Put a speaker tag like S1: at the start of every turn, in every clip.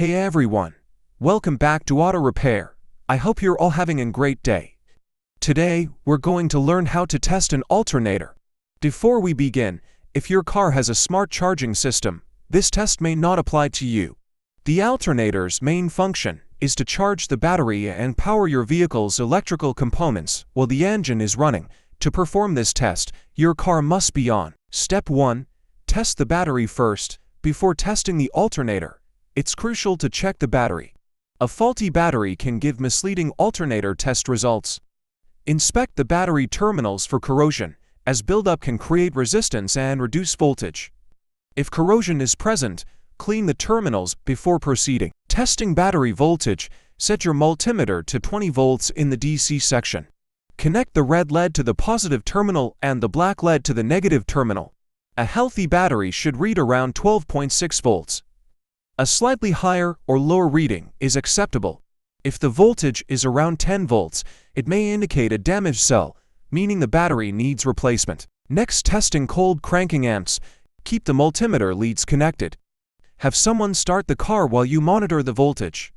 S1: Hey everyone, welcome back to Auto Repair. I hope you're all having a great day. Today, we're going to learn how to test an alternator. Before we begin, if your car has a smart charging system, this test may not apply to you. The alternator's main function is to charge the battery and power your vehicle's electrical components while the engine is running. To perform this test, your car must be on. Step 1. Test the battery first. Before testing the alternator, it's crucial to check the battery. A faulty battery can give misleading alternator test results. Inspect the battery terminals for corrosion, as buildup can create resistance and reduce voltage. If corrosion is present, clean the terminals before proceeding. Testing battery voltage, set your multimeter to 20 volts in the DC section. Connect the red lead to the positive terminal and the black lead to the negative terminal. A healthy battery should read around 12.6 volts. A slightly higher or lower reading is acceptable. If the voltage is around 10 volts, it may indicate a damaged cell, meaning the battery needs replacement. Next, testing cold cranking amps. Keep the multimeter leads connected. Have someone start the car while you monitor the voltage.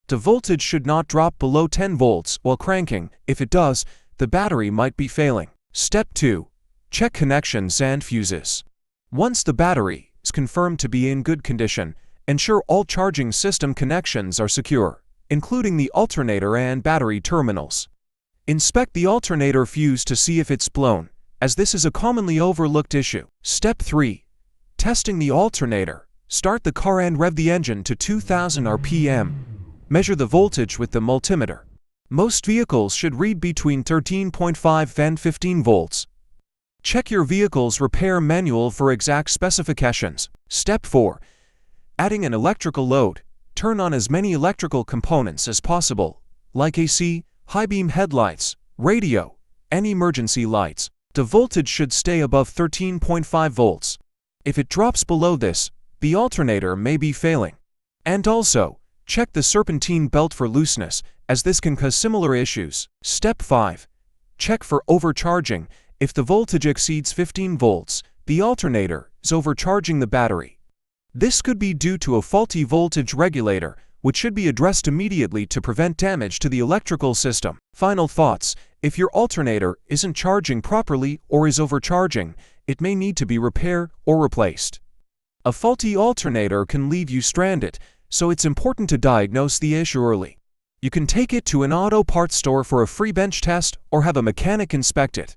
S1: The voltage should not drop below 10 volts while cranking. If it does, the battery might be failing. Step 2. Check connections and fuses. Once the battery is confirmed to be in good condition, ensure all charging system connections are secure, including the alternator and battery terminals. Inspect the alternator fuse to see if it's blown, as this is a commonly overlooked issue. Step 3. Testing the alternator. Start the car and rev the engine to 2000 RPM. Measure the voltage with the multimeter. Most vehicles should read between 13.5 and 15 volts. Check your vehicle's repair manual for exact specifications. Step 4. Adding an electrical load. Turn on as many electrical components as possible, like AC, high-beam headlights, radio, and emergency lights. The voltage should stay above 13.5 volts. If it drops below this, the alternator may be failing. And also, check the serpentine belt for looseness, as this can cause similar issues. Step 5. Check for overcharging. If the voltage exceeds 15 volts, the alternator is overcharging the battery. This could be due to a faulty voltage regulator, which should be addressed immediately to prevent damage to the electrical system. Final thoughts: if your alternator isn't charging properly or is overcharging, it may need to be repaired or replaced. A faulty alternator can leave you stranded, so it's important to diagnose the issue early. You can take it to an auto parts store for a free bench test or have a mechanic inspect it.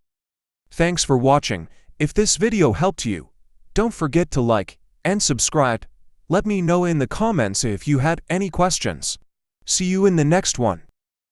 S1: Thanks for watching. If this video helped you, don't forget to like and subscribe. Let me know in the comments if you had any questions. See you in the next one.